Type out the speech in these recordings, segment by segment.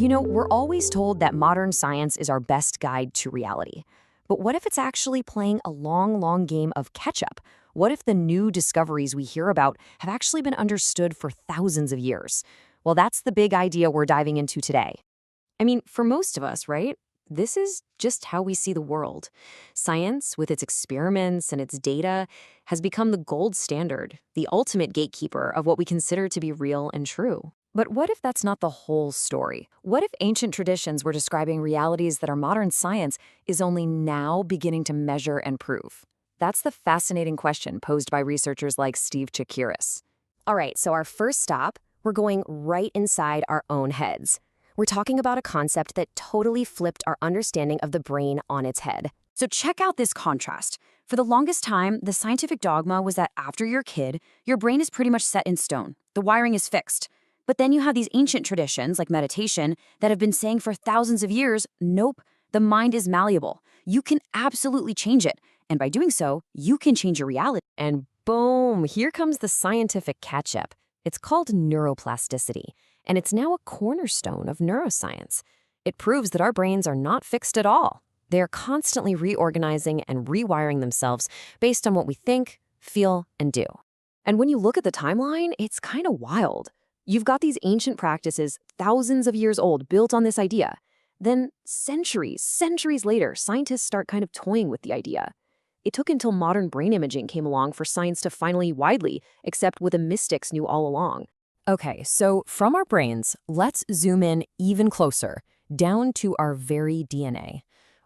We're always told that modern science is our best guide to reality. But what if it's actually playing a long, long game of catch-up? What if the new discoveries we hear about have actually been understood for thousands of years? Well, that's the big idea we're diving into today. For most of us, right? This is just how we see the world. Science, with its experiments and its data, has become the gold standard, the ultimate gatekeeper of what we consider to be real and true. But what if that's not the whole story? What if ancient traditions were describing realities that our modern science is only now beginning to measure and prove? That's the fascinating question posed by researchers like Steve Tsakiris. All right, so our first stop, we're going right inside our own heads. We're talking about a concept that totally flipped our understanding of the brain on its head. So check out this contrast. For the longest time, the scientific dogma was that after you're a kid, your brain is pretty much set in stone. The wiring is fixed. But then you have these ancient traditions, like meditation, that have been saying for thousands of years, nope, the mind is malleable. You can absolutely change it. And by doing so, you can change your reality. And boom, here comes the scientific catch-up. It's called neuroplasticity, and it's now a cornerstone of neuroscience. It proves that our brains are not fixed at all. They are constantly reorganizing and rewiring themselves based on what we think, feel, and do. And when you look at the timeline, it's kind of wild. You've got these ancient practices, thousands of years old, built on this idea. Then centuries later, scientists start kind of toying with the idea. It took until modern brain imaging came along for science to finally widely accept what the mystics knew all along. Okay, so from our brains, let's zoom in even closer, down to our very DNA.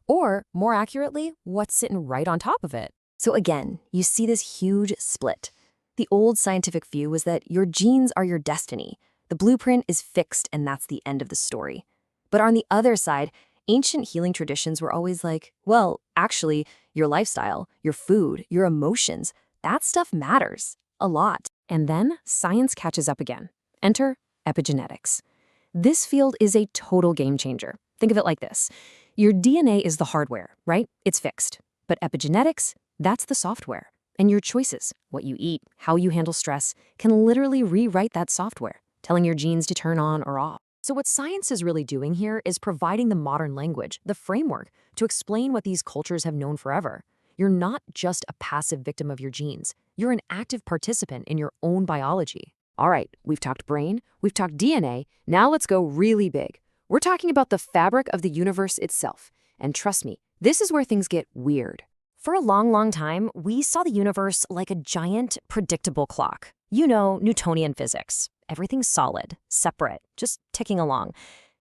Or, more accurately, what's sitting right on top of it. So again, you see this huge split. The old scientific view was that your genes are your destiny. The blueprint is fixed, and that's the end of the story. But on the other side, ancient healing traditions were always like, well, actually, your lifestyle, your food, your emotions, that stuff matters a lot. And then science catches up again. Enter epigenetics. This field is a total game changer. Think of it like this. Your DNA is the hardware, right? It's fixed. But epigenetics, that's the software. And your choices, what you eat, how you handle stress, can literally rewrite that software, telling your genes to turn on or off. So what science is really doing here is providing the modern language, the framework, to explain what these cultures have known forever. You're not just a passive victim of your genes. You're an active participant in your own biology. All right, we've talked brain, we've talked DNA, now let's go really big. We're talking about the fabric of the universe itself. And trust me, this is where things get weird. For a long, long time, we saw the universe like a giant, predictable clock. Newtonian physics. Everything's solid, separate, just ticking along.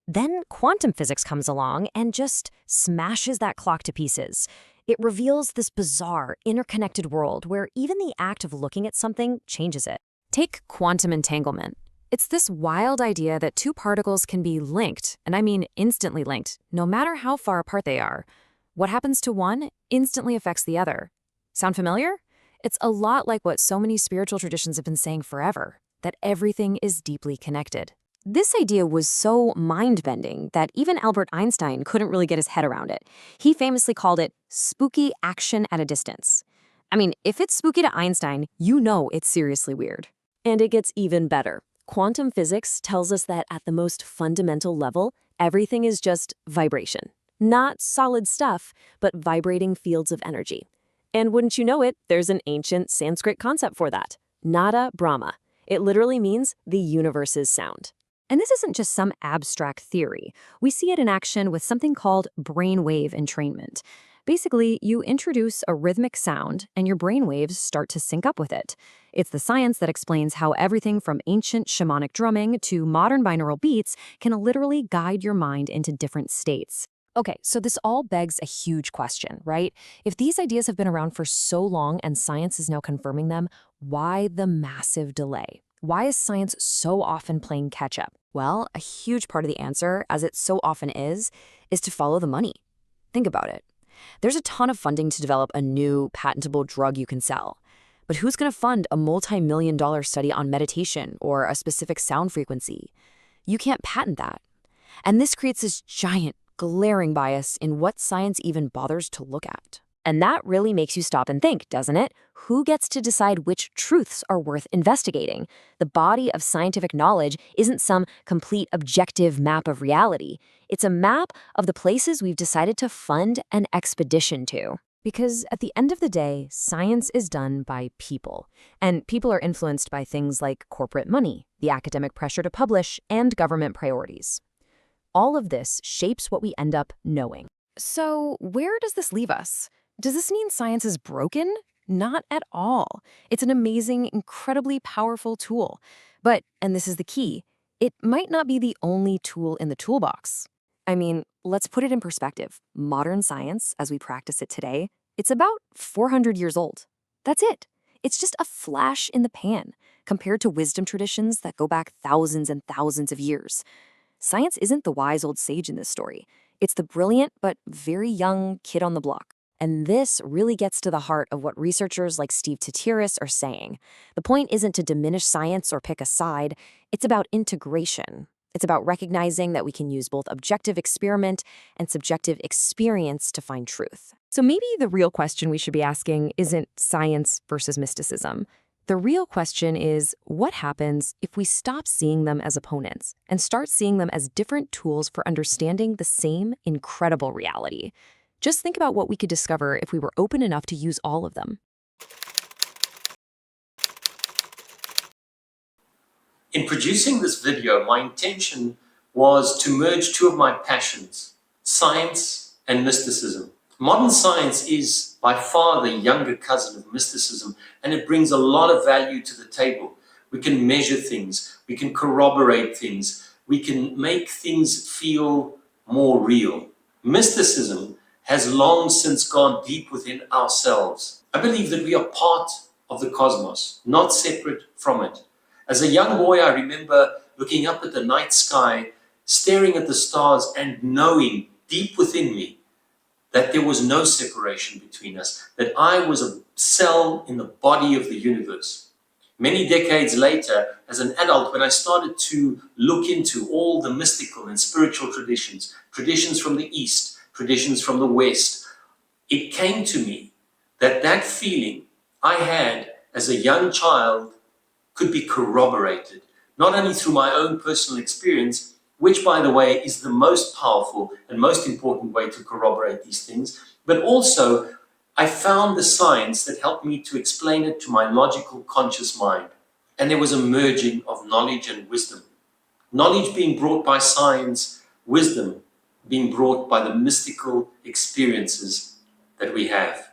Then quantum physics comes along and just smashes that clock to pieces. It reveals this bizarre, interconnected world where even the act of looking at something changes it. Take quantum entanglement. It's this wild idea that two particles can be linked, and I mean instantly linked, no matter how far apart they are. What happens to one instantly affects the other. Sound familiar? It's a lot like what so many spiritual traditions have been saying forever, that everything is deeply connected. This idea was so mind-bending that even Albert Einstein couldn't really get his head around it. He famously called it spooky action at a distance. If it's spooky to Einstein, you know it's seriously weird. And it gets even better. Quantum physics tells us that at the most fundamental level, everything is just vibration. Not solid stuff, but vibrating fields of energy. And wouldn't you know it, there's an ancient Sanskrit concept for that. Nada Brahma. It literally means the universe's sound. And this isn't just some abstract theory. We see it in action with something called brainwave entrainment. Basically, you introduce a rhythmic sound and your brainwaves start to sync up with it. It's the science that explains how everything from ancient shamanic drumming to modern binaural beats can literally guide your mind into different states. Okay, so this all begs a huge question, right? If these ideas have been around for so long and science is now confirming them, why the massive delay? Why is science so often playing catch-up? Well, a huge part of the answer, as it so often is to follow the money. Think about it. There's a ton of funding to develop a new, patentable drug you can sell. But who's going to fund a multi-million-dollar study on meditation or a specific sound frequency? You can't patent that. And this creates this giant, glaring bias in what science even bothers to look at. And that really makes you stop and think, doesn't it? Who gets to decide which truths are worth investigating? The body of scientific knowledge isn't some complete objective map of reality. It's a map of the places we've decided to fund an expedition to. Because at the end of the day, science is done by people. And people are influenced by things like corporate money, the academic pressure to publish, and government priorities. All of this shapes what we end up knowing. So, where does this leave us? Does this mean science is broken? Not at all. It's an amazing, incredibly powerful tool. But, and this is the key, it might not be the only tool in the toolbox. I mean, let's put it in perspective. Modern science, as we practice it today, it's about 400 years old. That's it. It's just a flash in the pan compared to wisdom traditions that go back thousands and thousands of years. Science isn't the wise old sage in this story. It's the brilliant but very young kid on the block. And this really gets to the heart of what researchers like Steve Tsakiris are saying. The point isn't to diminish science or pick a side. It's about integration. It's about recognizing that we can use both objective experiment and subjective experience to find truth. So maybe the real question we should be asking isn't science versus mysticism. The real question is, what happens if we stop seeing them as opponents and start seeing them as different tools for understanding the same incredible reality? Just think about what we could discover if we were open enough to use all of them. In producing this video, my intention was to merge two of my passions, science and mysticism. Modern science is by far the younger cousin of mysticism, and it brings a lot of value to the table. We can measure things, we can corroborate things, we can make things feel more real. Mysticism has long since gone deep within ourselves. I believe that we are part of the cosmos, not separate from it. As a young boy, I remember looking up at the night sky, staring at the stars, and knowing deep within me that there was no separation between us, that I was a cell in the body of the universe. Many decades later, as an adult, when I started to look into all the mystical and spiritual traditions, traditions from the East, traditions from the West, it came to me that that feeling I had as a young child could be corroborated, not only through my own personal experience, which, by the way, is the most powerful and most important way to corroborate these things, but also I found the science that helped me to explain it to my logical, conscious mind. And there was a merging of knowledge and wisdom. Knowledge being brought by science, wisdom being brought by the mystical experiences that we have.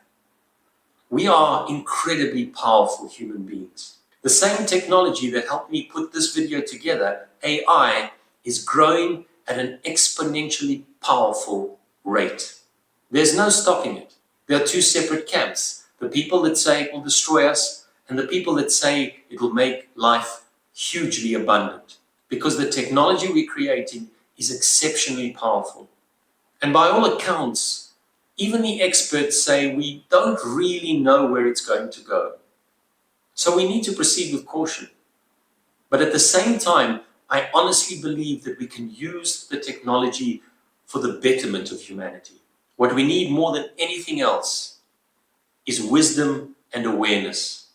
We are incredibly powerful human beings. The same technology that helped me put this video together, AI, is growing at an exponentially powerful rate. There's no stopping it. There are two separate camps. The people that say it will destroy us and the people that say it will make life hugely abundant. Because the technology we're creating is exceptionally powerful. And by all accounts, even the experts say we don't really know where it's going to go. So we need to proceed with caution. But at the same time, I honestly believe that we can use the technology for the betterment of humanity. What we need more than anything else is wisdom and awareness.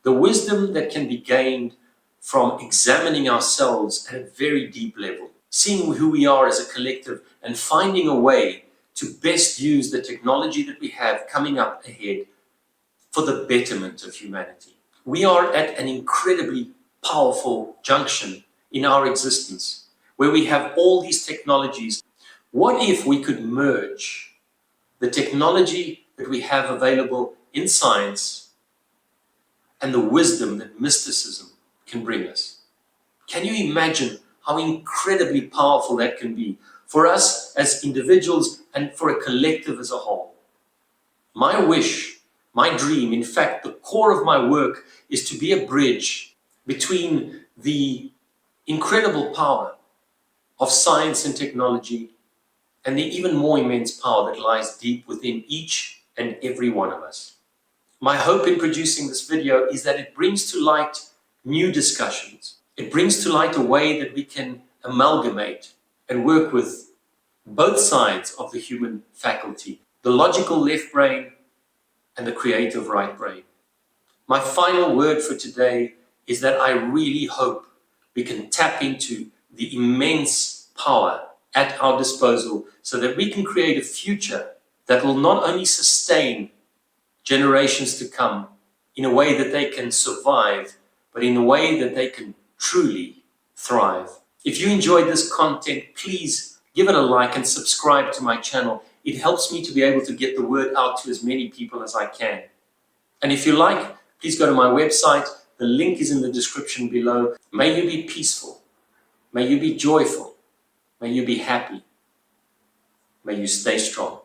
The wisdom that can be gained from examining ourselves at a very deep level, seeing who we are as a collective and finding a way to best use the technology that we have coming up ahead for the betterment of humanity. We are at an incredibly powerful junction in our existence where we have all these technologies. What if we could merge the technology that we have available in science and the wisdom that mysticism can bring us? Can you imagine how incredibly powerful that can be for us as individuals and for a collective as a whole? My wish, my dream, in fact, the core of my work is to be a bridge between the incredible power of science and technology and the even more immense power that lies deep within each and every one of us. My hope in producing this video is that it brings to light new discussions. It brings to light a way that we can amalgamate and work with both sides of the human faculty. the logical left brain, and the creative right brain. My final word for today is that I really hope we can tap into the immense power at our disposal so that we can create a future that will not only sustain generations to come in a way that they can survive, but in a way that they can truly thrive. If you enjoyed this content, please give it a like and subscribe to my channel. It helps me to be able to get the word out to as many people as I can. And if you like, please go to my website. The link is in the description below. May you be peaceful. May you be joyful. May you be happy. May you stay strong.